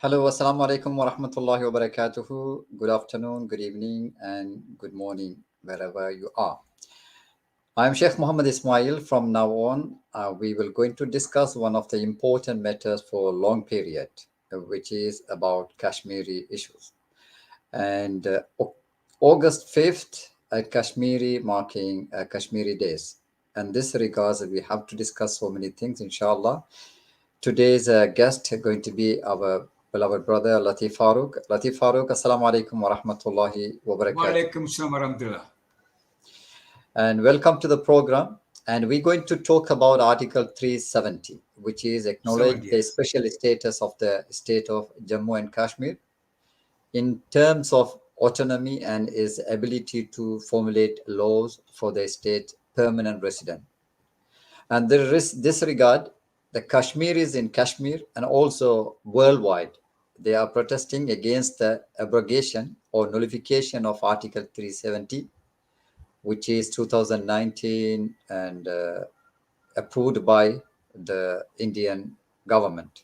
Hello, assalamu alaikum wa rahmatullahi wa barakatuhu. Good afternoon, good evening, and good morning, wherever you are. I'm Sheikh Muhammad Ismail. From now on, we will going to discuss one of the important matters for a long period, which is about Kashmiri issues. And August 5th, Kashmiri marking Kashmiri Days. And this regards, we have to discuss so many things, inshallah. Today's guest going to be our beloved brother Latheef Farook. Latheef Farook, assalamu alaikum wa rahmatullahi wa barakatuh. Walaikum salam warahmatullah. And welcome to the program. And we're going to talk about Article 370, which is acknowledge the Yes. special status of the state of Jammu and Kashmir in terms of autonomy and its ability to formulate laws for the state permanent resident. And this regard, the Kashmiris in Kashmir and also worldwide, they are protesting against the abrogation or nullification of Article 370, which is 2019 and approved by the Indian government.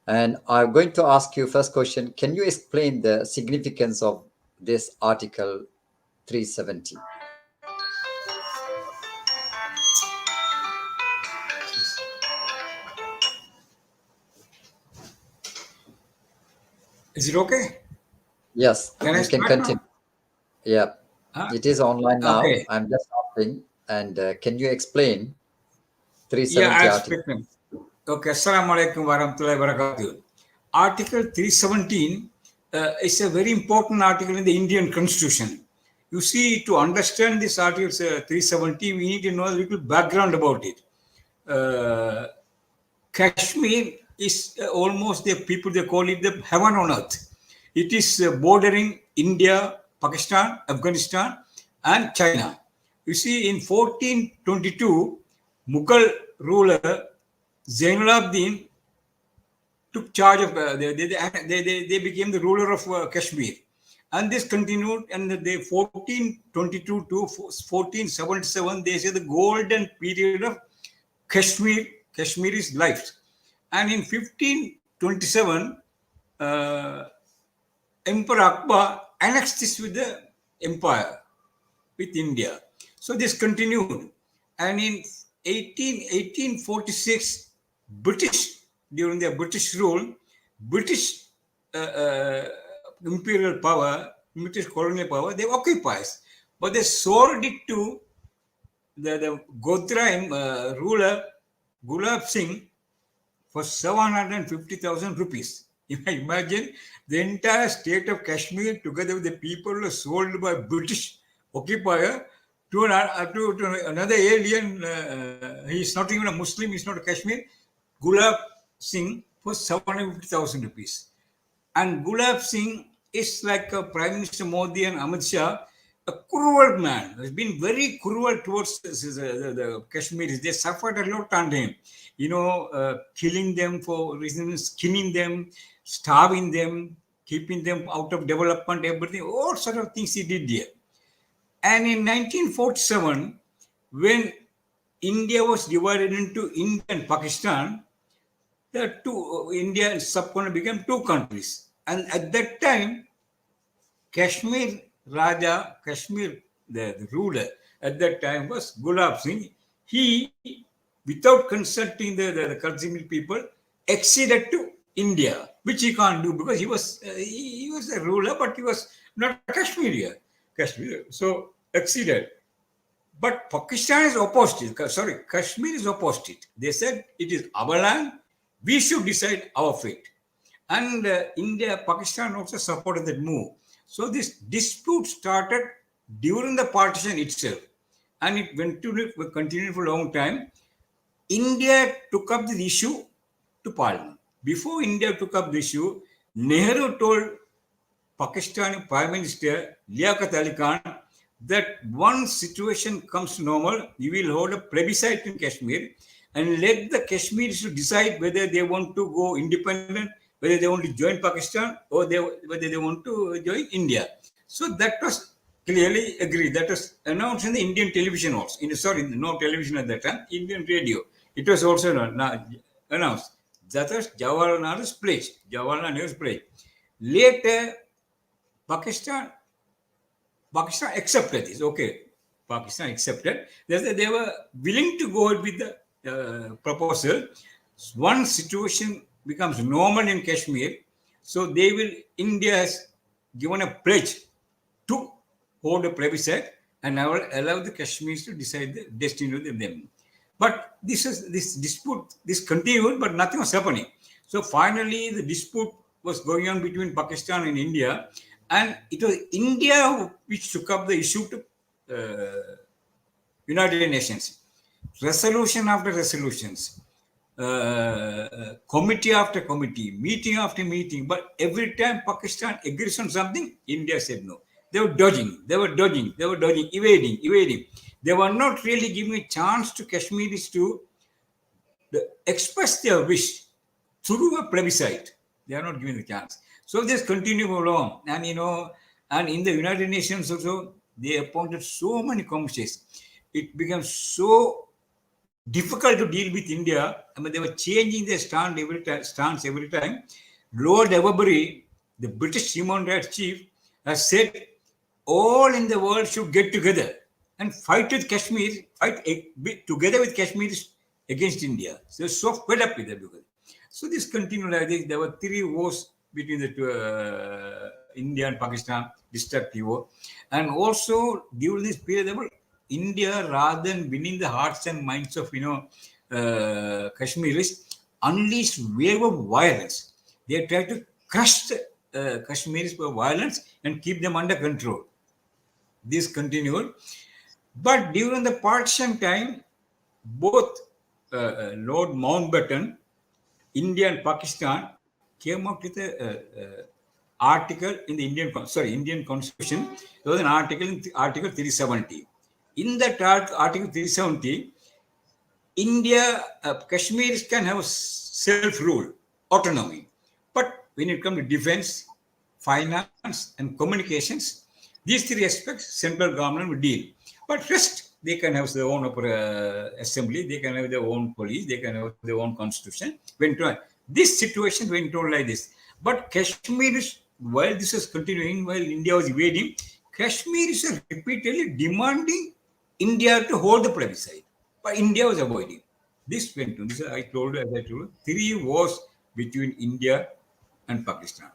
And I'm going to ask you first question, can you explain the significance of this Article 370? Is it okay? Yes, Can I you can start continue. now? Yeah, it is online now. Okay. I'm just asking, and can you explain Yeah, 370 I'll article? speak now. Okay. Assalamu alaikum warahmatullahi wabarakatuh. Article 317 is a very important article in the Indian Constitution. You see, to understand this Article 370, we need to know a little background about it. Kashmir is almost the people, they call it the heaven on earth. It is bordering India, Pakistan, Afghanistan, and China. You see, in 1422, Mughal ruler Zainulabdin took charge of, they became the ruler of Kashmir. And this continued, and the 1422 to 1477, they say the golden period of Kashmiri's life. And in 1527, Emperor Akbar annexed this with the empire, with India. So this continued. And in 1846, during the British rule, British imperial power, British colonial power, they occupied. But they sold it to the Godra ruler, Gulab Singh, for 750,000 rupees. Imagine the entire state of Kashmir together with the people were sold by British occupier to another alien. He's not even a Muslim, he's not a Kashmir. Gulab Singh for 750,000 rupees. And Gulab Singh is like Prime Minister Modi and Amit Shah, a cruel man. Has been very cruel towards the Kashmiris. They suffered a lot under him. Killing them for reasons, skinning them, starving them, keeping them out of development, everything, all sort of things he did there. And in 1947, when India was divided into India and Pakistan, India and subcontinent became two countries. And at that time, Kashmir Raja, the ruler at that time was Gulab Singh. He, without consulting the Kashmiri people, acceded to India, which he can't do because he was a ruler, but he was not a Kashmir. So acceded. But Pakistan is opposed it. Sorry, Kashmir is opposed it. They said it is our land. We should decide our fate. And India, Pakistan also supported that move. So this dispute started during the partition itself. And it continued for a long time. India took up the issue to Parliament. Before India took up the issue, Nehru told Pakistani Prime Minister Liaquat Ali Khan that once situation comes normal, we will hold a plebiscite in Kashmir and let the Kashmiris decide whether they want to go independent, whether they want to join Pakistan or whether they want to join India. So that was clearly agreed. That was announced in the Indian television also. No television at that time, Indian radio. It was also announced. That was Jawaharlal Nehru's pledge. Later, Pakistan Pakistan accepted this. Okay, Pakistan accepted. They were willing to go ahead with the proposal. Once situation becomes normal in Kashmir, so they will. India has given a pledge to hold a plebiscite and allow the Kashmiris to decide the destiny of them. But this dispute continued, but nothing was happening. So finally, the dispute was going on between Pakistan and India, and it was India which took up the issue to United Nations. Resolution after resolutions, committee after committee, meeting after meeting, but every time Pakistan agrees on something, India said no. They were dodging, evading. They were not really giving a chance to Kashmiris to express their wish through a plebiscite. They are not giving the chance. So this continued along. And and in the United Nations also, they appointed so many commissions. It became so difficult to deal with India. I mean, they were changing their stance every time. Lord Everbury, the British human rights chief, has said all in the world should get together and fight with Kashmir, together with Kashmiris against India. So they're so fed up with it. So this continued like this. There were 3 wars between the two, India and Pakistan, destructive war. And also during this period, India, rather than winning the hearts and minds of Kashmiris, unleashed wave of violence. They tried to crush the Kashmiris by violence and keep them under control. This continued. But during the partition time, both Lord Mountbatten, India and Pakistan came up with a article in the Indian Constitution. There was an article in Article 370. In that Article 370, India, Kashmiris can have self-rule, autonomy. But when it comes to defense, finance, and communications, these 3 aspects, central government will deal. But rest, they can have their own assembly, they can have their own police, they can have their own constitution. This situation went on like this. But Kashmir, while this was continuing, while India was invading, Kashmir is repeatedly demanding India to hold the plebiscite. But India was avoiding. This went on. This, I told you, 3 wars between India and Pakistan.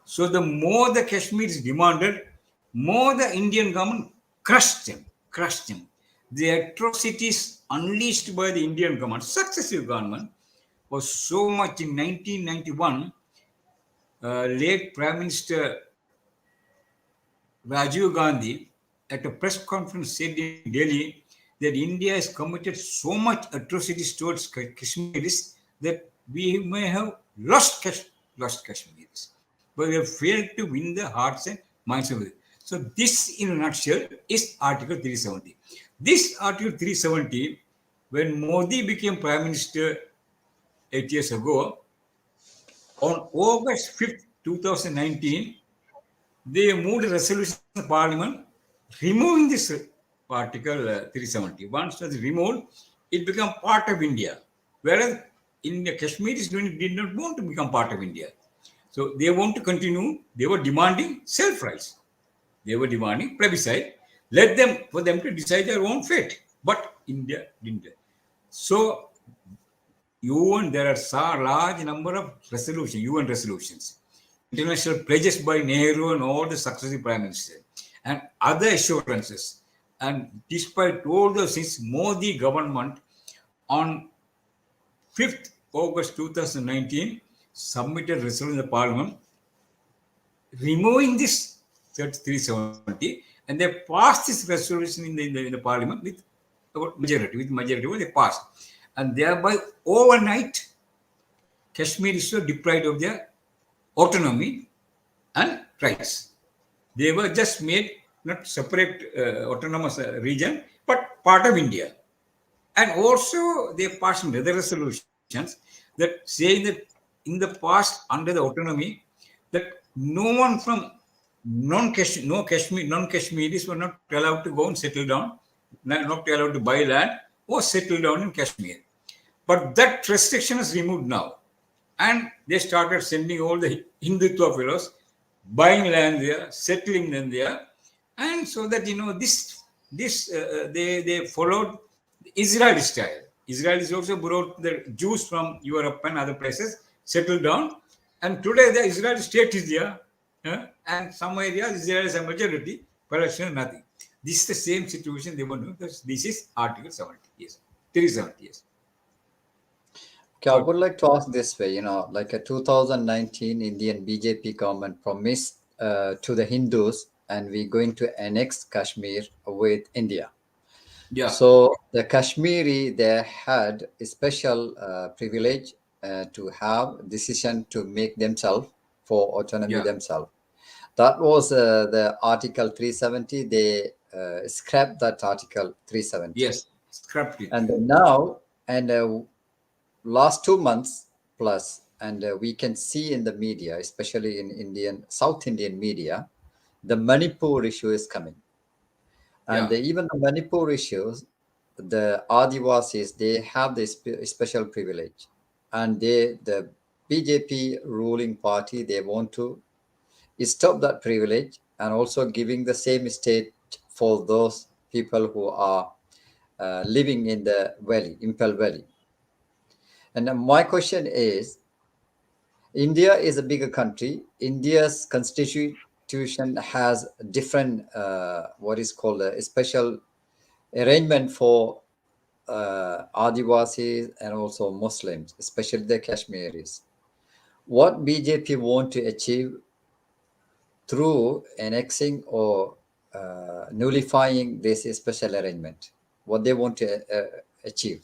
So the more the Kashmiris demanded, more the Indian government crushed them. The atrocities unleashed by the Indian government, successive government, was so much. In 1991, late Prime Minister Rajiv Gandhi at a press conference said in Delhi that India has committed so much atrocities towards Kashmiris that we may have lost Kashmiris, but we have failed to win the hearts and minds of it. So this, in a nutshell, is Article 370. This Article 370, when Modi became Prime Minister 8 years ago, on August 5th, 2019, they moved a resolution in the Parliament removing this Article 370. Once it was removed, it became part of India, whereas India, Kashmiris did not want to become part of India. So they want to continue. They were demanding self-rights. They were demanding plebiscite. For them to decide their own fate. But India didn't. So there are a large number of resolutions, UN resolutions, international pledges by Nehru and all the successive prime ministers, and other assurances. And despite all those things, Modi government on 5th August 2019 submitted resolution in the Parliament removing this 370, and they passed this resolution in the Parliament with majority. They passed, and thereby overnight Kashmiris were deprived of their autonomy and rights. They were just made not separate autonomous region, but part of India. And also they passed other resolutions that saying that in the past, under the autonomy, that no one from non-Kashmiris were not allowed to go and settle down, not allowed to buy land or settle down in Kashmir. But that restriction is removed now. And they started sending all the Hindutva fellows, buying land there, settling them there, and so that they followed the Israeli style. Israel is also brought the Jews from Europe and other places, settled down, and today the Israeli state is there, and some areas Israel is a majority, Palestine nothing. This is the same situation they want to do. This is Article 70. Yes, 370. Yes. Okay, I would like to ask this way, like a 2019 Indian BJP government promised to the Hindus, and we're going to annex Kashmir with India. Yeah. So the Kashmiri, they had a special privilege to have decision to make themselves for autonomy Yeah. themselves. That was the Article 370. They scrapped that Article 370. Yes. Scrapped it. And now, and last 2 months plus, and we can see in the media, especially in South Indian media, the Manipur issue is coming. And Yeah. even the Manipur issues, the Adivasis, they have this special privilege. And the BJP ruling party, they want to stop that privilege and also giving the same state for those people who are living in the valley, Impel Valley. And my question is, India is a bigger country. India's constitution has different, what is called a special arrangement for Adivasis and also Muslims, especially the Kashmiris. What BJP want to achieve through annexing or nullifying this special arrangement? What they want to achieve?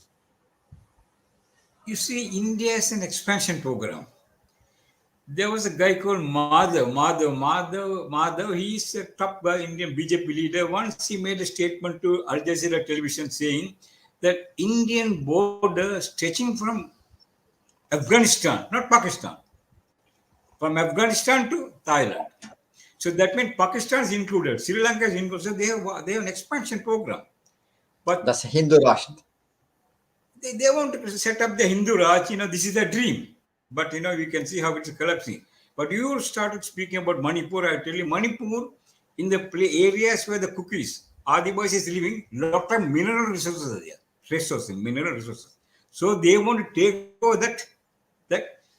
You see, India is an expansion program. There was a guy called Madhav. He is a top guy, Indian BJP leader. Once he made a statement to Al Jazeera television saying that Indian border stretching from Afghanistan, not Pakistan, from Afghanistan to Thailand. So that means Pakistan is included, Sri Lanka is included. So they have an expansion program. But That's Hindu Rashtra. they want to set up the Hindu Raj. This is a dream. But, we can see how it's collapsing. But you started speaking about Manipur. I tell you, Manipur, in the areas where the cookies, Adivasis is living, lot of mineral resources are there. Mineral resources. So they want to take over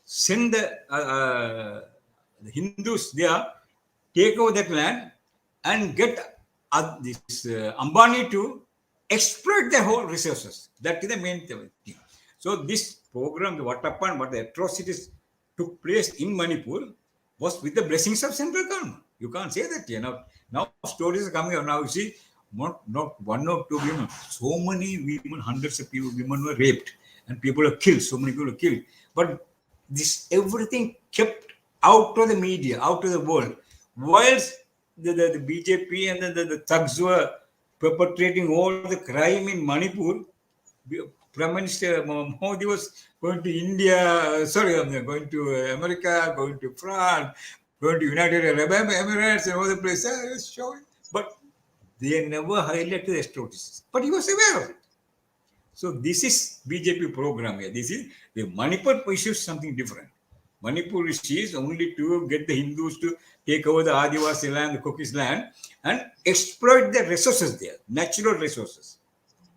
send the Hindus there, take over that land and get this Ambani to exploit the whole resources. That is the main thing. So this program, what happened, what the atrocities took place in Manipur was with the blessings of central government. You can't say that, Now stories are coming out. Now you see, not one or two women, so many women, hundreds of people, women were raped and people are killed. So many people are killed. But this everything kept out of the media, out of the world. Whilst the BJP and the thugs were perpetrating all the crime in Manipur, Prime Minister Modi was going to India, going to America, going to France, going to United Arab Emirates and other places, showing. But they never highlighted the atrocities. But he was aware of it. So this is BJP program here. This is the Manipur issue is something different. Manipur is only to get the Hindus to take over the Adivasi land, the Cookies land, and exploit the resources there, natural resources.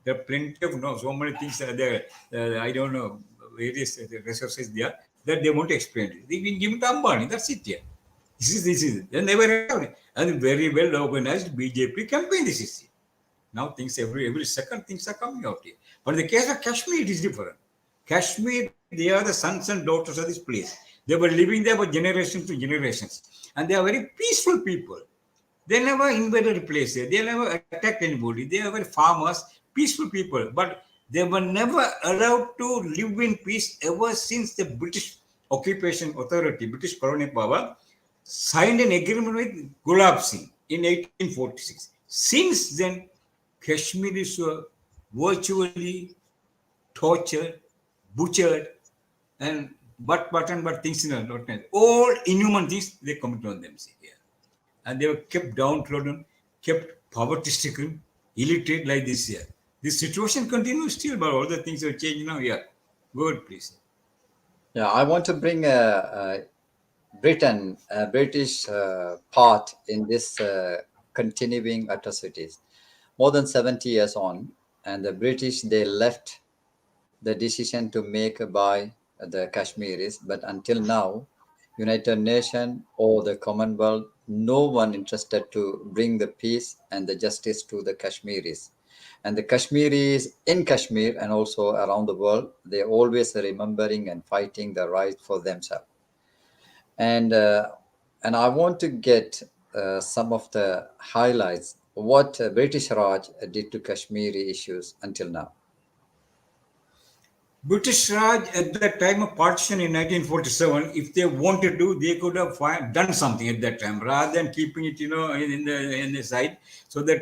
There are plenty of so many things are there. I don't know, various resources there that they want to exploit. They can give it to Ambani. That's it here. This is. They never have it. And very well organized BJP campaign. This is it. Now things every second things are coming out here. But in the case of Kashmir, it is different. Kashmir, they are the sons and daughters of this place. They were living there for generations to generations. And they are very peaceful people. They never invaded a place there. They never attacked anybody. They are very farmers, peaceful people. But they were never allowed to live in peace ever since the British occupation authority, British colonial power, signed an agreement with Gulab Singh in 1846. Since then, Kashmiris were virtually tortured, butchered, and but things all inhuman things they commit on themselves here. And they were kept downtrodden, kept poverty-stricken, illiterate like this here. This situation continues still, but all the things are changing now. Yeah, go ahead, please. Yeah, I want to bring Britain, British part in this continuing atrocities. More than 70 years on, and the British, they left the decision to make by the Kashmiris, but until now, United Nations or the Commonwealth, no one interested to bring the peace and the justice to the Kashmiris. And the Kashmiris in Kashmir and also around the world, they always remembering and fighting the right for themselves. And and I want to get some of the highlights what British Raj did to Kashmiri issues until now. British Raj at that time of partition in 1947, if they wanted to, they could have done something at that time rather than keeping it, in the side, so that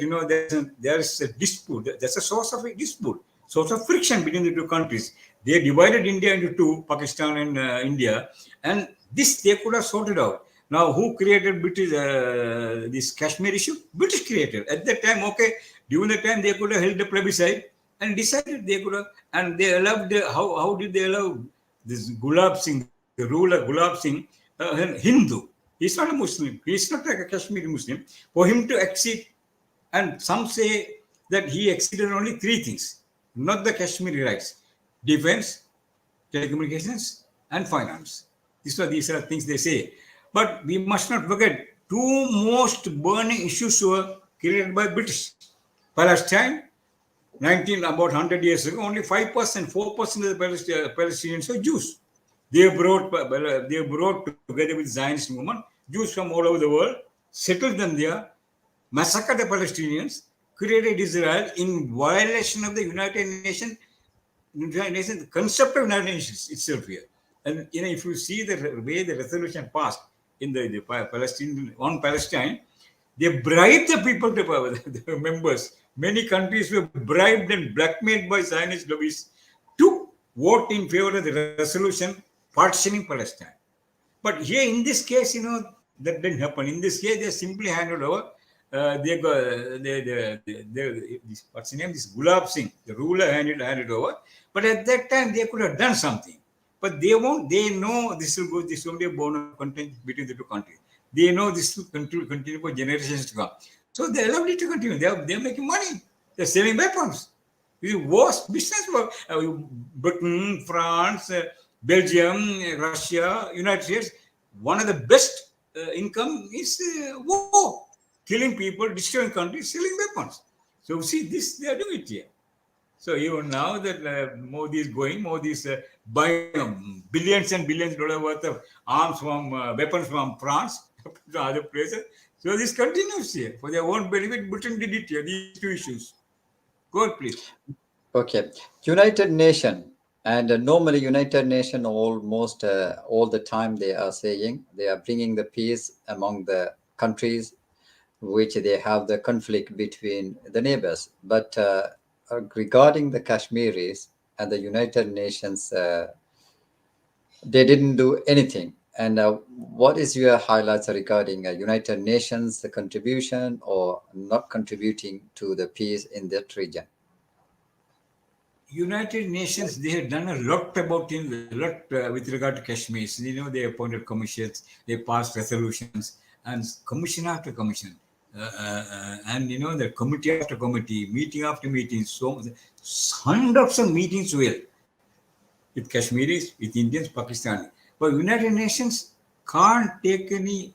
there's a dispute. That's a source of a dispute, source of friction between the two countries. They divided India into two, Pakistan and India, and this they could have sorted out. Now, who created British this Kashmir issue? British created at that time. Okay, during the time they could have held a plebiscite and decided they could have, and they allowed how did they allow this Gulab Singh, the ruler Gulab Singh, Hindu? He's not a Muslim. He's not like a Kashmiri Muslim. For him to exceed, and some say that he exceeded only three things, not the Kashmiri rights: defense, telecommunications, and finance. These are things they say. But we must not forget two most burning issues were created by British. Palestine, 19 about 100 years ago, only 5%, 4% of the Palestinians are Jews. They brought together with Zionist movement Jews from all over the world, settled them there, massacred the Palestinians, created Israel in violation of the United Nations, the concept of United Nations itself here. And if you see the way the resolution passed in the Palestine on Palestine, they bribed the people, the members. Many countries were bribed and blackmailed by Zionist lobbies to vote in favor of the resolution partitioning Palestine. But here in this case, that didn't happen. In this case, they simply handed over. They go, this, what's his name? This Gulab Singh, the ruler, handed over. But at that time, they could have done something. But they won't. They know this will go. This will be a bone of contention between the two countries. They know this will continue for generations to come. So they allowed it to continue. They're making money. They're selling weapons. This is worst business for Britain, France, Belgium, Russia, United States. One of the best income is war, killing people, destroying countries, selling weapons. So see, this they are doing it here. So even now that Modi is buying billions and billions dollar worth of arms from weapons from France to other places. So this continues here for their own benefit. Britain did it here. These two issues. Go on, please. Okay, United Nation, and normally United Nation almost all the time they are saying they are bringing the peace among the countries which they have the conflict between the neighbors. But regarding the Kashmiris and the United Nations, they didn't do anything. And what is your highlights regarding United Nations, the contribution or not contributing to the peace in that region? United Nations, they have done a lot with regard to Kashmir. So, they appointed commissions, they passed resolutions, and commission after commission, and the committee after committee, meeting after meeting, so hundreds of meetings were with Kashmiris, with Indians, Pakistani. But United Nations can't take any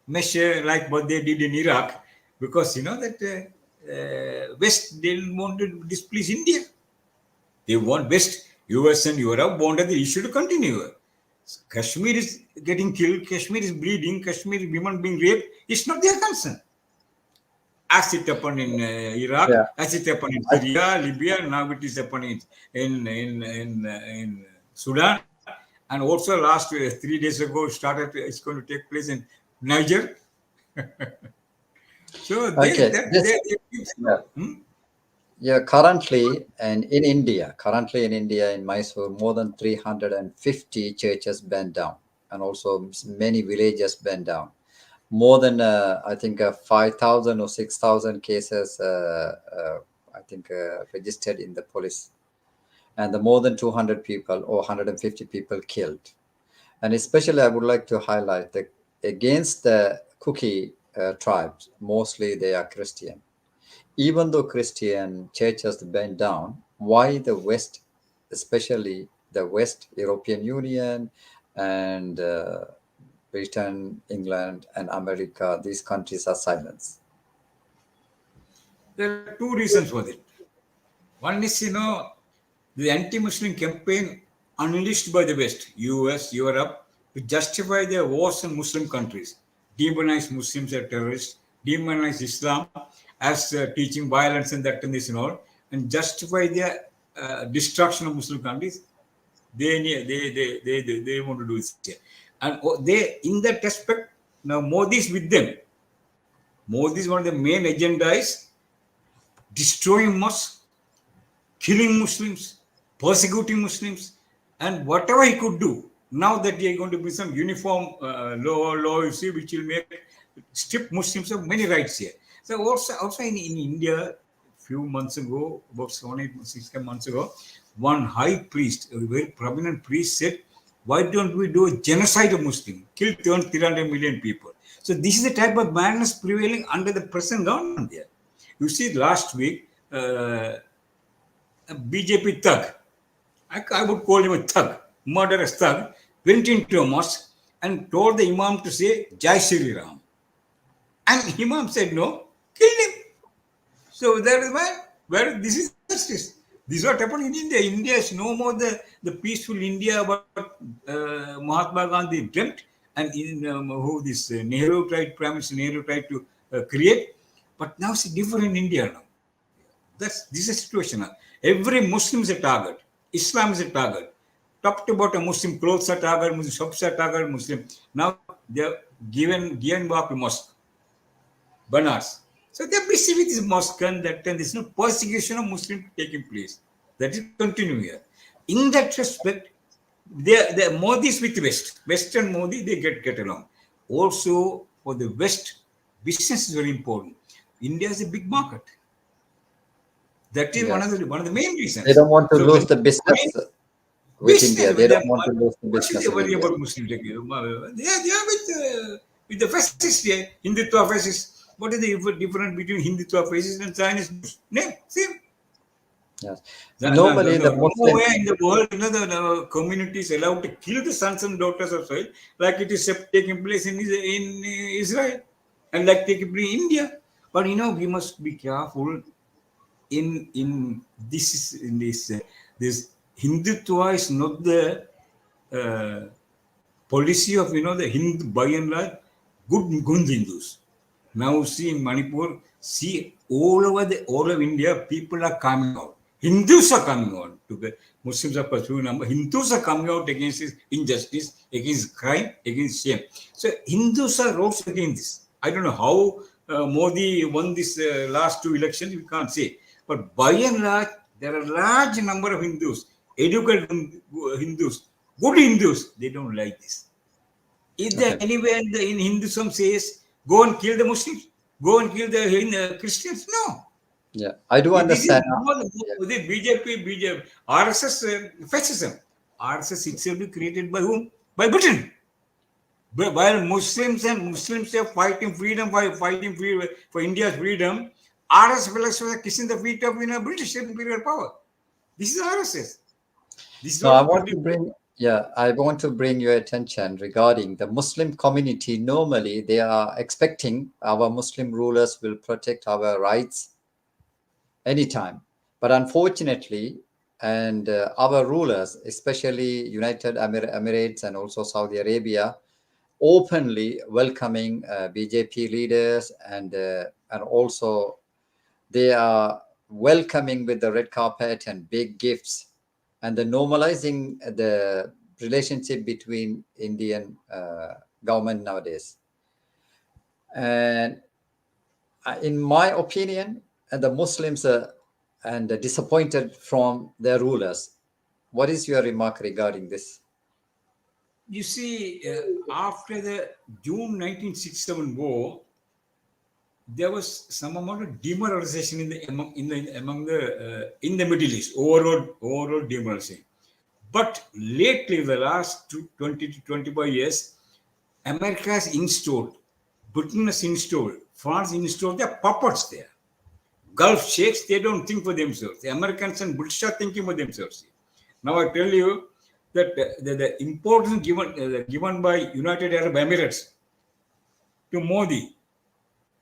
measure like what they did in Iraq because that West didn't want to displease India. They want West, US and Europe wanted the issue to continue. Kashmir is getting killed, Kashmir is bleeding, Kashmir women being raped. It's not their concern. As it happened in Iraq, Yeah. as it happened in Syria, Libya, now it is happening in Sudan, and also last 3 days ago it's going to take place in Niger. So Okay. Yeah. Yeah, currently in India, in Mysore, more than 350 churches burned down, and also many villages burned down. More than, I think, 5,000 or 6,000 cases, I think, registered in the police, and the more than 200 people or 150 people killed. And especially, I would like to highlight that against the Kuki tribes, mostly they are Christian. Even though Christian churches burned down, why the West, especially the West, European Union and Britain, England, and America, these countries are silent? There are two reasons for it. One is, the anti-Muslim campaign unleashed by the West, US, Europe, to justify their wars in Muslim countries, demonize Muslims as terrorists, demonize Islam as teaching violence and that and this and all, and justify their destruction of Muslim countries. They want to do it here. And they, in that aspect, now Modi is with them. Modi's one of the main agenda is destroying mosques, killing Muslims, persecuting Muslims, and whatever he could do. Now that he is going to be some uniform law, you see, which will make strip Muslims of many rights here. So also in India, a few months ago, about 6 months ago, one high priest, a very prominent priest, said, "Why don't we do a genocide of Muslims? Kill 300 million people." So this is the type of madness prevailing under the present government there. You see, last week, a BJP thug, I would call him a thug, murderous thug, went into a mosque and told the Imam to say Jai Shri Ram. And Imam said no, kill him. So that is where this is justice. This is what happened in India. India is no more the peaceful India what Mahatma Gandhi dreamt and who this Nehru tried, Prime Minister Nehru tried to create. But now it's different in India now. This is a situation now. Every Muslim is a target. Islam is a target. Talked about a Muslim clothes are target, Muslim shops are target, Muslim. Now they're given back to mosque, Banas. So they're busy with this mosque and that, and there's no persecution of Muslim taking place. That is continue here. In that respect, the Modi is with West. Western Modi, they get along. Also, for the West, business is very important. India is a big market. That is Yes. one of the main reasons. They don't want to So lose the business with India. They don't want to lose the what should business they in worry India. about Muslims? They are with the fascists here, Hindutva fascists. What is the difference between Hindutva fascists and Zionist? Name, same. Yes. Normally, the Muslim. Nowhere in the world, the community is allowed to kill the sons and daughters of Israel, like it is taking place in Israel and like taking place in India. But we must be careful. In this Hindutva is not the policy of the Hindu by and large good Hindus. Now see in Manipur, see all over India, people are coming out. Hindus are coming out. Muslims are pursuing number. Hindus are coming out against this injustice, against crime, against shame. So Hindus are also against this. I don't know how Modi won this last two elections. We can't say. But by and large, there are a large number of Hindus, educated Hindus, good Hindus. They don't like this. Is there anywhere in Hinduism says go and kill the Muslims, go and kill the Christians? No. Yeah, I do This is understand. the BJP, RSS fascism. RSS itself is created by whom? By Britain. While Muslims are fighting freedom, fighting for India's freedom, RSS was kissing the feet of British imperial power. This is RSS. This is No, I want to bring your attention regarding the Muslim community. Normally, they are expecting our Muslim rulers will protect our rights anytime. But unfortunately, and our rulers, especially United Emirates and also Saudi Arabia, openly welcoming BJP leaders and also they are welcoming with the red carpet and big gifts and the normalizing the relationship between Indian government nowadays. And in my opinion, the Muslims are disappointed from their rulers. What is your remark regarding this? You see, after the June 1967 war, there was some amount of demoralization among the Middle East. Overall demoralization. But lately, the last 20 to 25 years, America has installed, Britain has installed, France installed their puppets there. Gulf sheikhs, they don't think for themselves. The Americans and British are thinking for themselves. Now I tell you that the importance given by United Arab Emirates to Modi,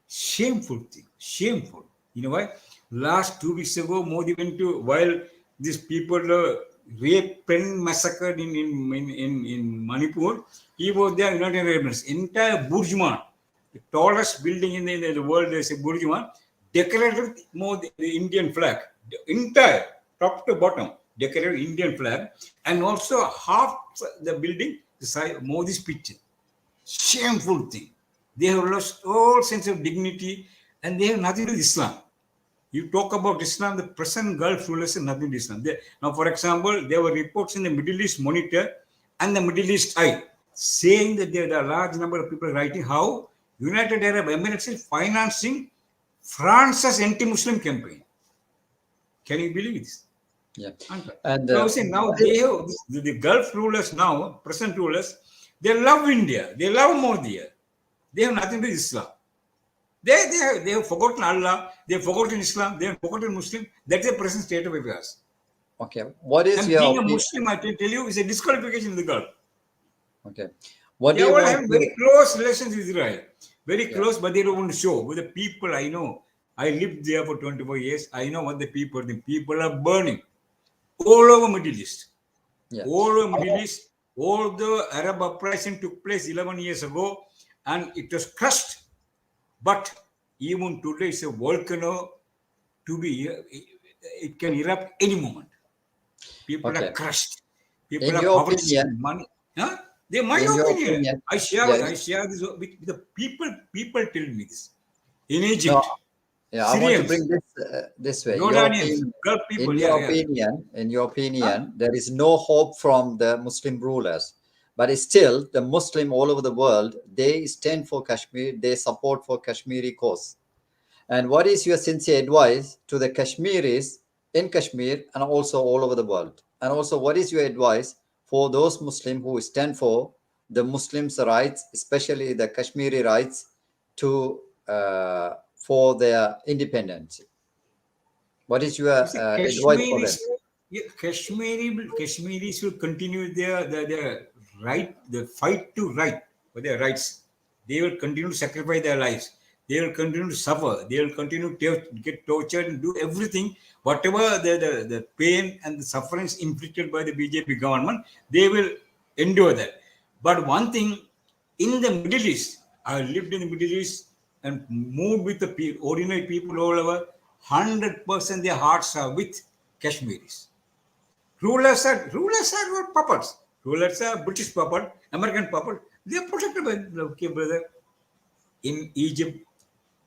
shameful thing, shameful. You know why? Last 2 weeks ago, Modi went to, while these people raped and massacred in Manipur, he was there, United Arab Emirates. Entire Burj Khalifa, the tallest building in the world, is a Burj Khalifa, decorated with the Indian flag, the entire top to bottom, decorated Indian flag, and also half the building, the size of Modi's picture. Shameful thing. They have lost all sense of dignity, and they have nothing to do with Islam. You talk about Islam, the present Gulf rulers have nothing to do with Islam. Now, for example, there were reports in the Middle East Monitor and the Middle East Eye saying that there are a large number of people writing how United Arab Emirates is financing France's anti-Muslim campaign. Can you believe this? Yeah. And now they have the Gulf rulers now, present rulers, they love India, they love Modi. They have nothing to do with Islam. They have forgotten Allah, they have forgotten Islam, they have forgotten Muslim. That's the present state of affairs. Okay. What is And your being a opinion? Muslim, I can tell you, is a disqualification in the Gulf. Okay. What do They you all want have to- very close relations with Israel. Very close, but they don't want to show. With the people I know, I lived there for 24 years. I know what the people are burning all over Middle East. Yeah. All over Middle East, all the Arab uprising took place 11 years ago, and it was crushed. But even today, it's a volcano to be, it can erupt any moment. People Okay. are crushed. People In are your poverty, opinion, money. Huh? They're my in your opinion. opinion, I share this with the people. People tell me this. In Egypt, no, yeah, I want to Syrians, bring this way. Jordanians, Gulf people. In your opinion, there is no hope from the Muslim rulers, but still, the Muslim all over the world, they stand for Kashmir, they support for Kashmiri cause. And what is your sincere advice to the Kashmiris in Kashmir and also all over the world? And also, what is your advice for those Muslims who stand for the Muslims' rights, especially the Kashmiri rights, to for their independence? What is your You see, advice for them? Kashmiris will continue their right, the fight to right for their rights. They will continue to sacrifice their lives. They will continue to suffer. They will continue to get tortured and do everything, whatever the pain and the sufferings inflicted by the BJP government, they will endure that. But one thing, in the Middle East, I lived in the Middle East and moved with the ordinary people all over. 100% their hearts are with Kashmiris. Rulers are puppets. Rulers are British puppet, American puppet. They are protected by okay, brother. In Egypt,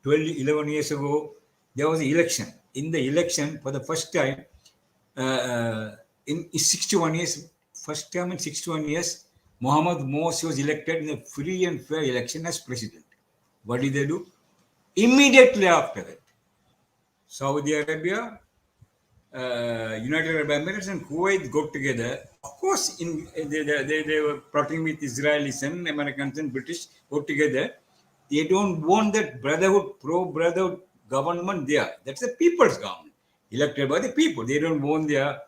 11 years ago, there was an election. In the election, for the first time, in 61 years, first time in 61 years, Mohammed Morsi was elected in a free and fair election as president. What did they do? Immediately after that, Saudi Arabia, United Arab Emirates, and Kuwait got together. Of course, they were plotting with Israelis and Americans and British got together. They don't want that brotherhood, pro-brotherhood government there. That's the people's government, elected by the people. They don't want their.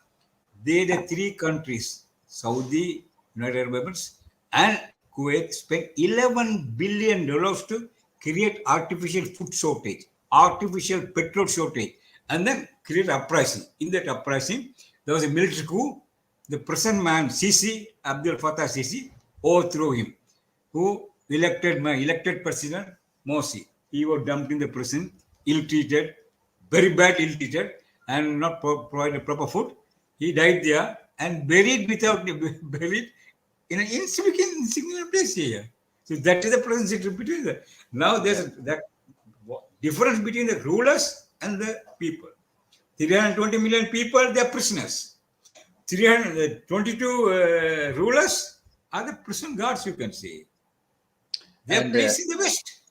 The three countries, Saudi, United Arab Emirates, and Kuwait, spent $11 billion to create artificial food shortage, artificial petrol shortage, and then create uprising. In that uprising, there was a military coup. The present man, Sisi, Abdul Fattah Sisi, overthrew him, who elected president Morsi. He was dumped in the prison, ill-treated, very bad ill-treated, and not provided proper food. He died there and buried buried in an insignificant place here. So that is the present situation between the. Now there's that difference between the rulers and the people. 320 million people, they are prisoners. 322 rulers are the prison guards, you can say. They are placed in the West.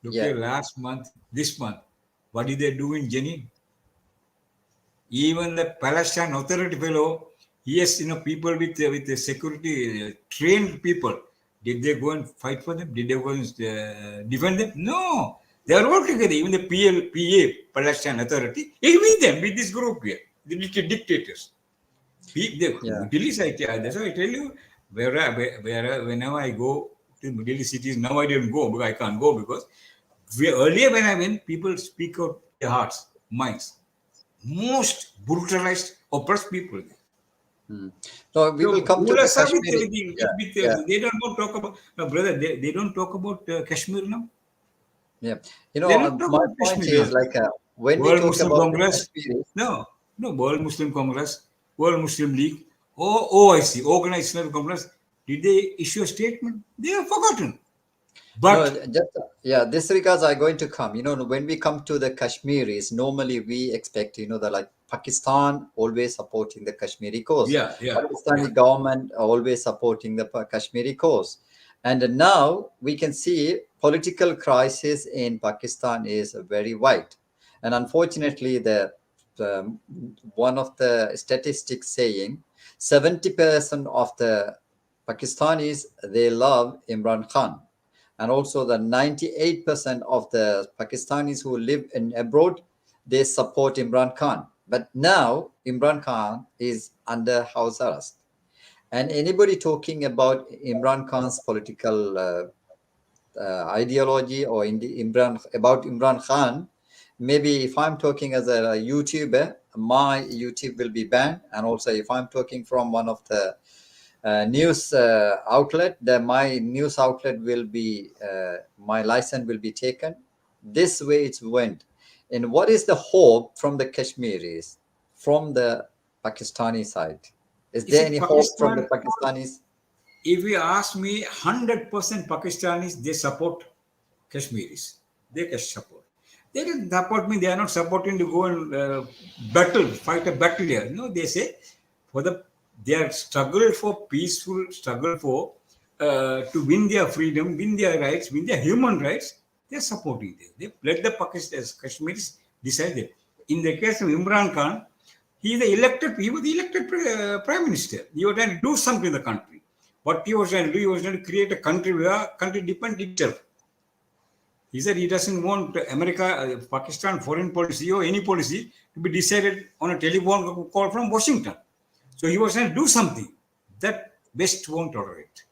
Look here, last month, this month, what did they do in Jenin? Even the Palestine Authority fellow, Yes, people with the security trained people. Did they go and fight for them? Did they go and defend them? No. They are all together. Even the Palestine Authority, is with them, with this group here, the dictators. Yeah. Middle East, that's why I tell you, whenever I go to Middle East cities, now I don't go because I can't go because earlier when I went, people speak out their hearts, minds. Most brutalized, oppressed people. Hmm. So we will So come to the rulers are with, Kashmiri. Yeah, yeah, they don't want to talk about, no, brother, they don't talk about Kashmir now. yeah. They don't talk My about point Kashmir is now. like when we World talk Muslim about the Congress, Kashmiris, no, no, World Muslim Congress, World Muslim League, or OIC, Organized Islamic Congress, did they issue a statement? They have forgotten. no, But just yeah, this regards are going to come. When we come to the Kashmiris, normally we expect, the like Pakistan always supporting the Kashmiri cause, yeah, yeah, yeah. Pakistani government always supporting the Kashmiri cause, and now we can see political crisis in Pakistan is very wide, and unfortunately, the one of the statistics saying 70% of the Pakistanis they love Imran Khan, and also the 98% of the Pakistanis who live in abroad they support Imran Khan. But now Imran Khan is under house arrest, and anybody talking about Imran Khan's political ideology or about Imran Khan, maybe if I'm talking as a YouTuber, my YouTube will be banned, and also if I'm talking from one of the news outlet, my news outlet will be my license will be taken. This way it's went. And what is the hope from the Kashmiris, from the Pakistani side? Is You there see, any hope from the Pakistan, Pakistanis? if you ask me, 100% Pakistanis, they support Kashmiris. They can support. They don't support me. They are not supporting to go and fight a battle here. No, they say for their struggle for peaceful struggle for to win their freedom, win their rights, win their human rights. They are supporting them. They let the Kashmiris decide it. In the case of Imran Khan, he was the elected prime minister. He was trying to do something in the country. What he was trying to do, he was trying to create a country where country depends itself. He said he doesn't want America, Pakistan foreign policy or any policy to be decided on a telephone call from Washington. So he was trying to do something that West won't tolerate.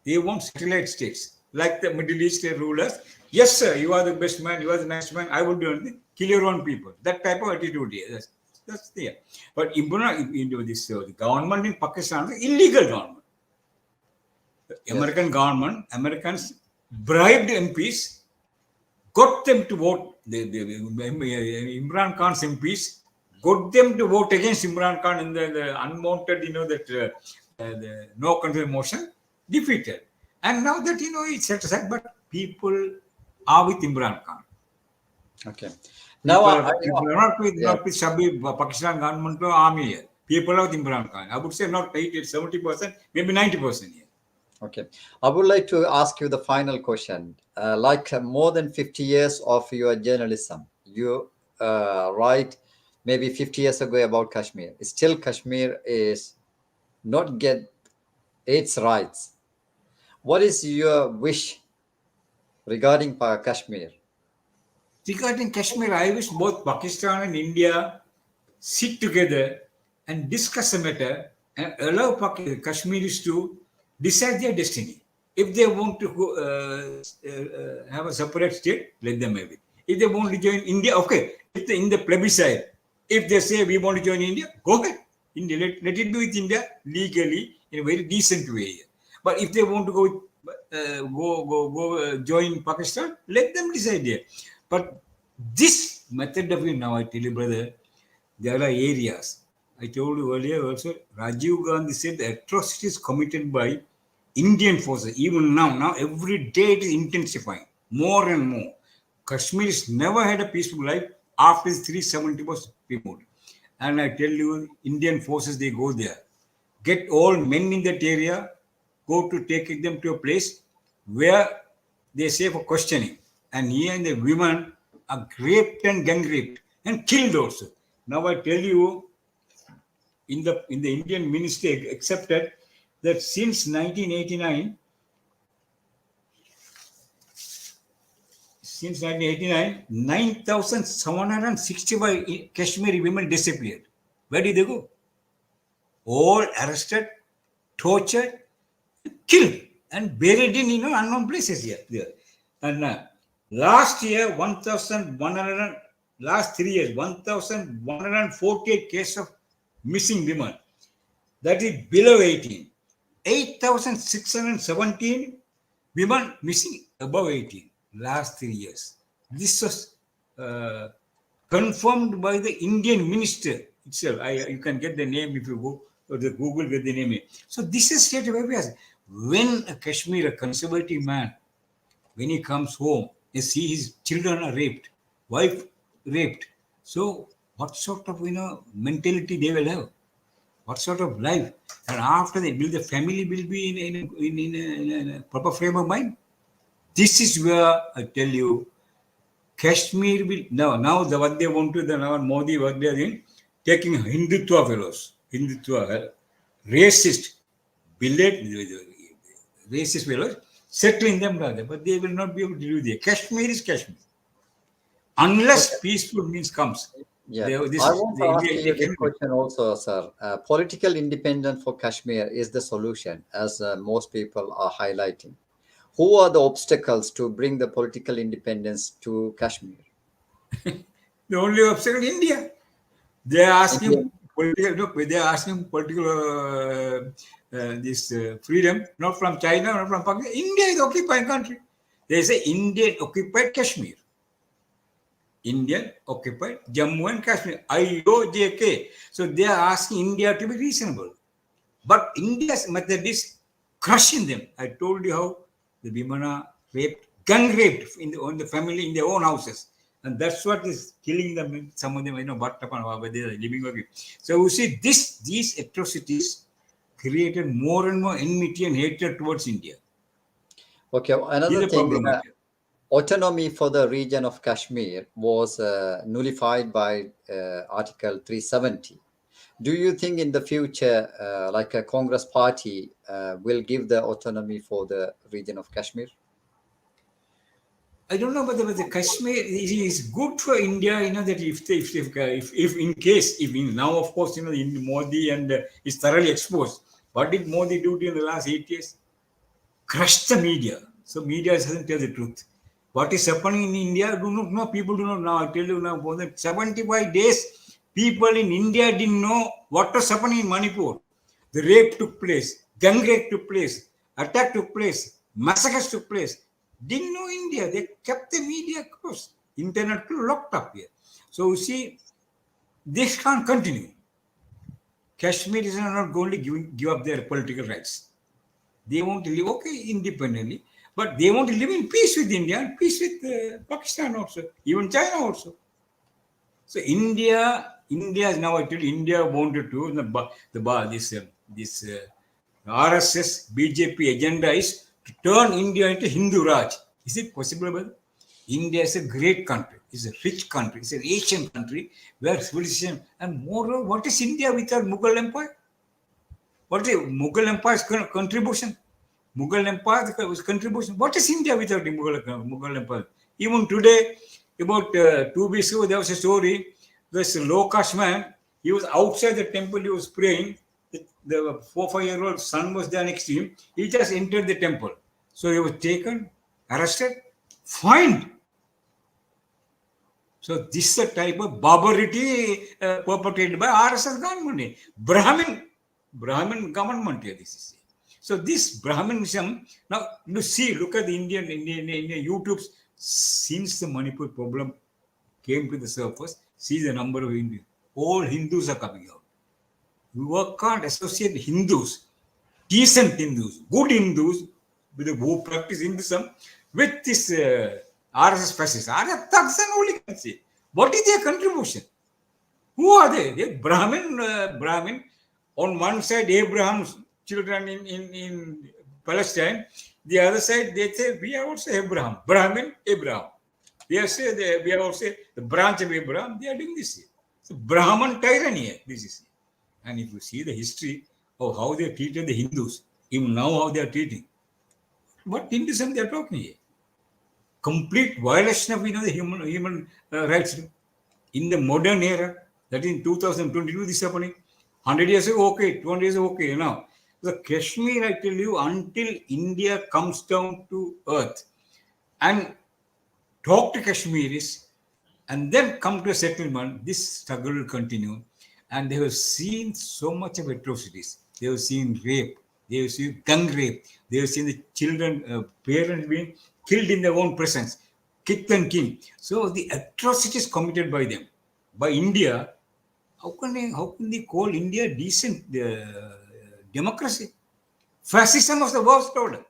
They want satellite states like the Middle East rulers. Yes, sir, you are the best man, you are the nice man, I will do anything. Kill your own people. That type of attitude here. That's there. But the government in Pakistan is illegal government. Yes. Americans bribed MPs, got them to vote. Imran Khan's MPs got them to vote against Imran Khan in the unmounted, the no confidence motion, defeated. And now that it's set aside, but people are with Imran Khan. Okay. Now, People are yeah. not with Shabib, Pakistan government or army here. People are with Imran Khan. I would say not 80, 70%, maybe 90% here. Okay. I would like to ask you the final question. More than 50 years of your journalism, you write maybe 50 years ago about Kashmir. Still, Kashmir is not get its rights. What is your wish regarding Kashmir? Regarding Kashmir, I wish both Pakistan and India sit together and discuss the matter and allow Kashmiris to decide their destiny. If they want to go, have a separate state, let them have it. If they want to join India, okay. If in the plebiscite, if they say we want to join India, go ahead. India, let it be with India legally in a very decent way. But if they want to go join Pakistan, let them decide there. But this method of it now, I tell you, brother, there are areas. I told you earlier also, Rajiv Gandhi said the atrocities committed by Indian forces, even now every day it is intensifying more and more. Kashmir has never had a peaceful life after the 370 was removed. And I tell you, Indian forces, they go there, get all men in that area, go to take them to a place where they say for questioning. And here the women are raped and gang raped and killed also. Now I tell you, in the Indian ministry accepted that since 1989, 9,765 Kashmiri women disappeared. Where did they go? All arrested, tortured, killed, and buried in unknown places here. There. And last year, 1,100, last 3 years, 1,148 cases of missing women. That is below 18. 8,617 women missing above 18 last 3 years. This was confirmed by the Indian minister itself. You can get the name if you go to the Google, get the name. So this is state of affairs. When a Kashmir, a conservative man, when he comes home, he sees his children are raped, wife raped. So what sort of mentality they will have? What sort of life? And after that, will the family will be in a proper frame of mind? This is where I tell you, Kashmir will now what they want to now Modi what they are doing, taking Hindutva fellows, racist, racist fellows, settling them rather, but they will not be able to do that. Kashmir is Kashmir, unless peaceful means comes. Yeah, I want to ask you this question also, sir. Political independence for Kashmir is the solution, as most people are highlighting. Who are the obstacles to bring the political independence to Kashmir? The only obstacle is India. They are asking political. Look, they are asking political this freedom, not from China, not from Pakistan. India is occupied country. They say Indian occupied Kashmir. Indian occupied Jammu and Kashmir, IOJK. So they are asking India to be reasonable. But India's method is crushing them. I told you how the women are raped, gang raped on the family in their own houses. And that's what is killing them. Some of them, but they are living okay. So you see, these atrocities created more and more enmity and hatred towards India. Okay, another thing. Autonomy for the region of Kashmir was nullified by Article 370. Do you think in the future, like a Congress party will give the autonomy for the region of Kashmir? I don't know, but the Kashmir is good for India. That if in case now of course in Modi and is thoroughly exposed. What did Modi do in the last 8 years? Crush the media. So media doesn't tell the truth. What is happening in India? Do not know. People do not know. I tell you now, for the 75 days, people in India didn't know what was happening in Manipur. The rape took place, gang rape took place, attack took place, massacres took place. Didn't know India. They kept the media closed, internet locked up here. So you see, this can't continue. Kashmir is not going to give up their political rights. They want to live independently. But they want to live in peace with India and peace with Pakistan also, even China also. So India is now, I tell you, India wanted to, this RSS BJP agenda is to turn India into Hindu Raj. Is it possible, brother? India is a great country. It's a rich country. It's an Asian country where civilization, and moreover, what is India without Mughal Empire? What is Mughal Empire's contribution? Mughal Empire contribution. What is India without the Mughal Empire? Even today, about 2 weeks ago, there was a story. This low-caste man, he was outside the temple, he was praying. The 4-5-year-old son was there next to him. He just entered the temple. So he was taken, arrested, fined. So this is the type of barbarity perpetrated by RSS government. Brahmin government here, this is. So this Brahminism, now look at the Indian YouTube's, since the Manipur problem came to the surface, see the number of Hindus. All Hindus are coming out. You can't associate Hindus, decent Hindus, good Hindus, who practice Hinduism, with this RSS fascists. RSS thugs and hooligans. What is their contribution? Who are they? They're Brahmin. On one side, Abraham's children in Palestine. The other side, they say, we are also Abraham. Brahmin, Abraham. We are also the branch of Abraham. They are doing this. So Brahman tyranny, this is. And if you see the history of how they treated the Hindus, even now how they are treating, what Hinduism they are talking here? Complete violation of the human rights in the modern era. That in 2022 this is happening. 100 years ago, okay. 200 years ago, okay. Now, the Kashmir, I tell you, until India comes down to earth and talk to Kashmiris and then come to a settlement, this struggle will continue. And they have seen so much of atrocities. They have seen rape. They have seen gun rape. They have seen the children, parents being killed in their own presence, kith and kin. So the atrocities committed by them, by India, how can they call India decent democracy? Fascism was the worst order.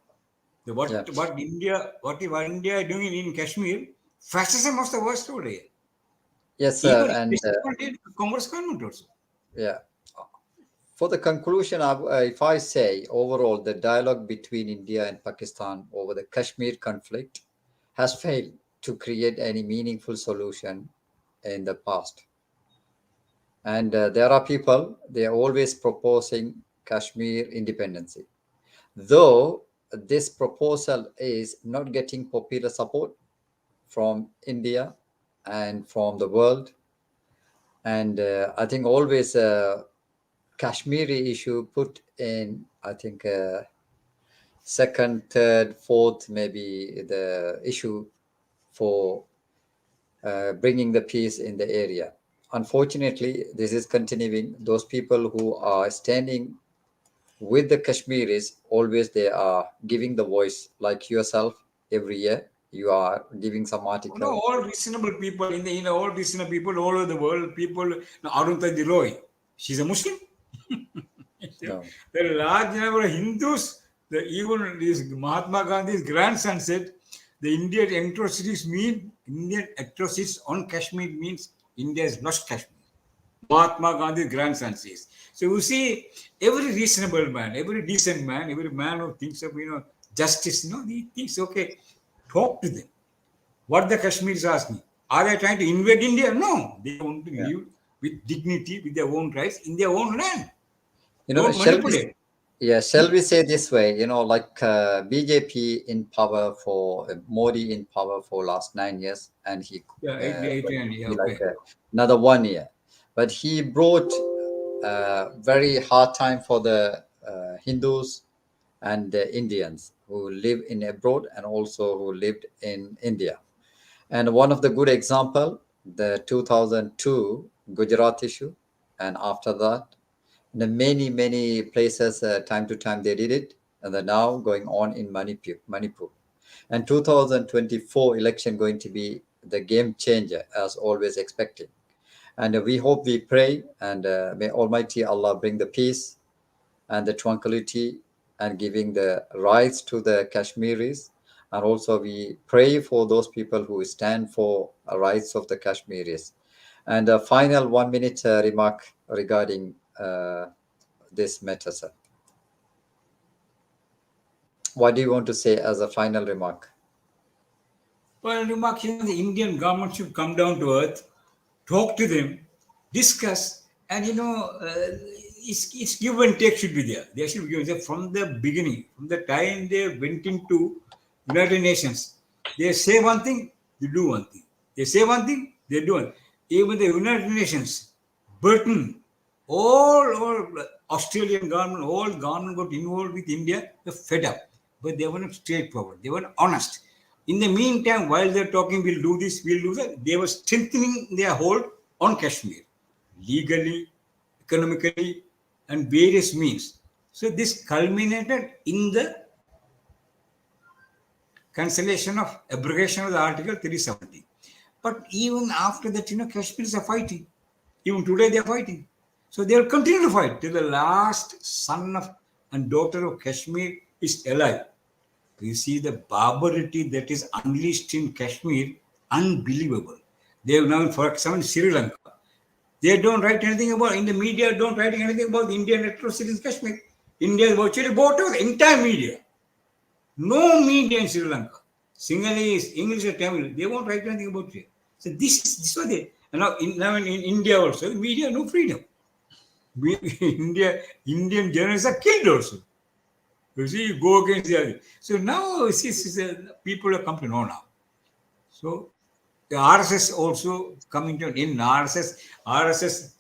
Yeah. What India is doing in Kashmir, fascism was the worst order here. Yes, sir. Even And Congress government also. yeah, for the conclusion, if I say overall, the dialogue between India and Pakistan over the Kashmir conflict has failed to create any meaningful solution in the past. And there are people, they are always proposing Kashmir independence. Though this proposal is not getting popular support from India and from the world. And I think always Kashmiri issue put in, I think, second, third, fourth, maybe the issue for bringing the peace in the area. Unfortunately, this is continuing. Those people who are standing with the Kashmiris, always they are giving the voice, like yourself, every year. You are giving some article. All reasonable people all reasonable people all over the world. People, now, Arundhati Roy, she's a Muslim. No. The large number of Hindus, even this Mahatma Gandhi's grandson said, the Indian atrocities on Kashmir means India has lost Kashmir. Mahatma Gandhi's grandson says. So you see, every reasonable man, every decent man, every man who thinks of justice, he thinks, okay, talk to them. What the Kashmiris ask me, are they trying to invade India? No, they want to Yeah. live with dignity, with their own rights in their own land. Don't Shall we? manipulate. Yeah, shall we say this way? Like BJP in power for Modi in power for last 9 years, and he Yeah, going to yeah, be like okay. another 1 year. But he brought very hard time for the Hindus and the Indians who live in abroad and also who lived in India. And one of the good example, the 2002 Gujarat issue, and after that, the many places, time to time they did it, and they're now going on in Manipur. And 2024 election going to be the game changer, as always expecting. And we hope, we pray, and may Almighty Allah bring the peace and the tranquility and giving the rights to the Kashmiris. And also we pray for those people who stand for rights of the Kashmiris. And a final 1 minute remark regarding this matter, sir. What do you want to say as a final remark? Well, remark, the Indian government should come down to earth, talk to them, discuss, and it's give and take should be there. They should give from the beginning, from the time they went into United Nations. They say one thing, they do one thing. They say one thing, they do one. Even the United Nations, Britain, all Australian government, all government got involved with India, they're fed up. But they were not straightforward, they were honest. In the meantime, while they're talking, we'll do this, we'll do that, they were strengthening their hold on Kashmir, legally, economically, and various means. So this culminated in the cancellation of abrogation of the Article 370. But even after that, Kashmiris are fighting. Even today, they are fighting. So they will continue to fight till the last son of and daughter of Kashmir is alive. You see the barbarity that is unleashed in Kashmir, unbelievable. They have now, for example, Sri Lanka. They don't write anything about, in the media, don't write anything about the Indian atrocities in Kashmir. India is virtually bought out the entire media. No media in Sri Lanka. Sinhalese, English or Tamil, they won't write anything about it. So this is what they, and now in India also, the media no freedom. Indian journalists are killed also. You see, go against the other. So now people have come to know now. So the RSS also coming to an end. RSS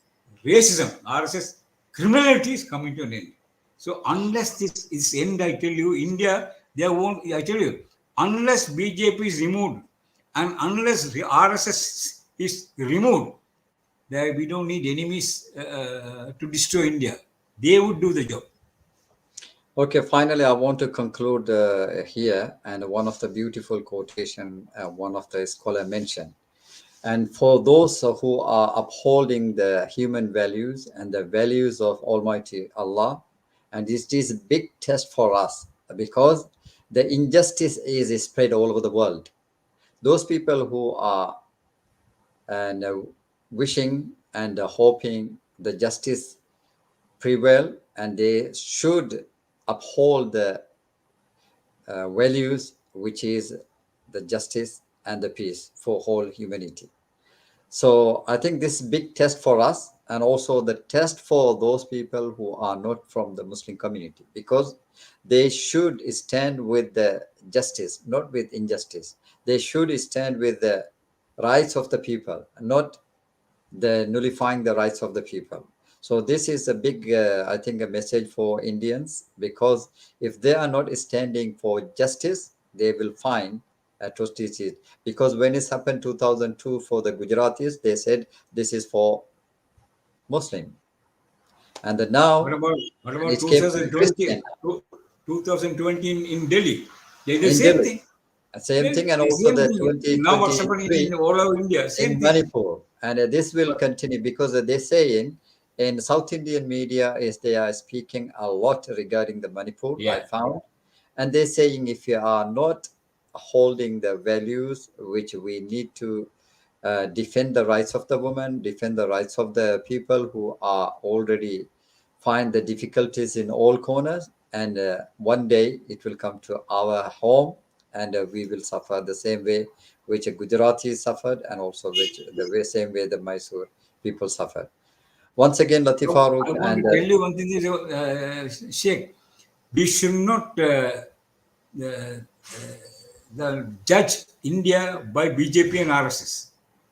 racism, RSS criminality is coming to an end. So unless this is end, I tell you, India, they won't. I tell you, unless BJP is removed and unless RSS is removed, there we don't need enemies to destroy India. They would do the job. Okay, finally, I want to conclude here, and one of the beautiful quotation one of the scholar mentioned. And for those who are upholding the human values and the values of Almighty Allah, and this is a big test for us because the injustice is spread all over the world. Those people who are and wishing and hoping the justice prevail, and they should uphold the values, which is the justice and the peace for whole humanity. So I think this big test for us, and also the test for those people who are not from the Muslim community, because they should stand with the justice, not with injustice. They should stand with the rights of the people, not the nullifying the rights of the people. So this is a big, I think, a message for Indians, because if they are not standing for justice, they will find atrocities. Because when it happened 2002 for the Gujaratis, they said this is for Muslim, and then What now about what about it came to the 2020? Christian 2020 in Delhi? They did the in same Delhi. thing. Same thing, and The also same the thing. Now what's happening 2023 in all over India? Same in thing. Manipur, and this will But continue because they're saying in South Indian media is they are speaking a lot regarding the Manipur. I yeah, found, and they're saying if you are not holding the values which we need to defend the rights of the woman, defend the rights of the people who are already find the difficulties in all corners, and one day it will come to our home, and we will suffer the same way which Gujarati suffered, and also which the way, same way the Mysore people suffered. Once again, Latif so Farooq, I want and to tell you one thing is, Sheikh, we should not judge India by BJP and RSS.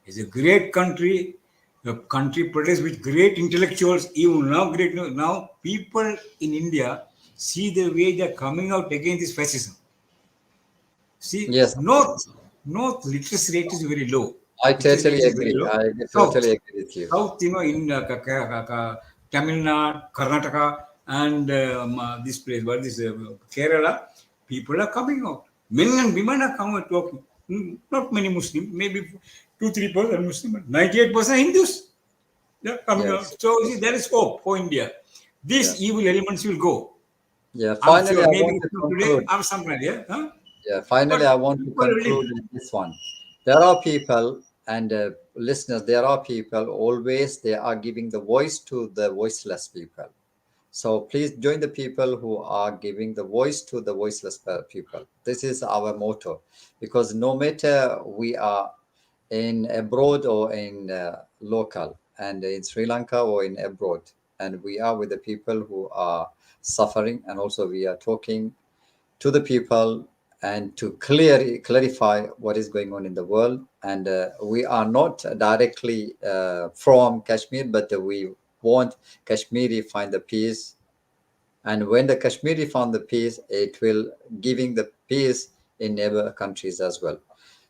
It's a great country. The country produced with great intellectuals. Even now, now people in India see the way they're coming out against this fascism. See, yes, North literacy rate is very low. I Literacy totally rate is very agree. low. I South, totally agree with you. South, in Tamil Nadu, Karnataka, and this place, what is Kerala, people are coming out. Men and women are coming out talking. Not many Muslim, maybe 2-3% Muslim, but 98% Hindus. They're coming Yes, out. So you see, there is hope for India. These yes, evil elements will go. yeah. I'm Finally, sure. I Maybe want it's to not today, conclude. or sometime, yeah. Huh? Yeah, finally, I But want to people are conclude willing. with this one. There are people and listeners, there are people always, they are giving the voice to the voiceless people. So please join the people who are giving the voice to the voiceless people. This is our motto, because no matter we are in abroad or in local, and in Sri Lanka or in abroad, and we are with the people who are suffering, and also we are talking to the people and to clarify what is going on in the world. And we are not directly from Kashmir, but we want Kashmiri find the peace. And when the Kashmiri found the peace, it will giving the peace in neighbor countries as well.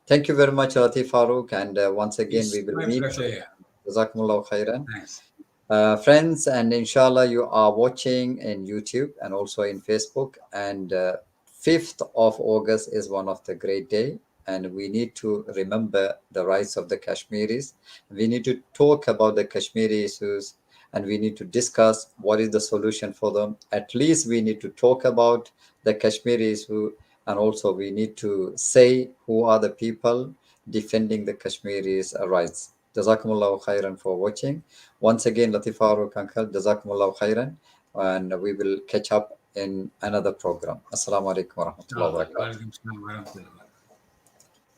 Thank you very much, Latif Farouk. And once again, we It's will my meet. pleasure. Yeah. Jazakumullah khairan. Thanks. Friends, and inshallah you are watching in YouTube and also in Facebook, and 5th of August is one of the great day, and we need to remember the rights of the Kashmiris. We need to talk about the Kashmiri issues, and we need to discuss what is the solution for them. At least we need to talk about the Kashmiri issue, and also we need to say who are the people defending the Kashmiris rights. Jazakumullah khairan for watching. Once again, Latif Farouk uncle, Jazakumullah khairan, and we will catch up in another program. Assalamu alaikum wa rahmatullahi wa barakatuh. Welcome.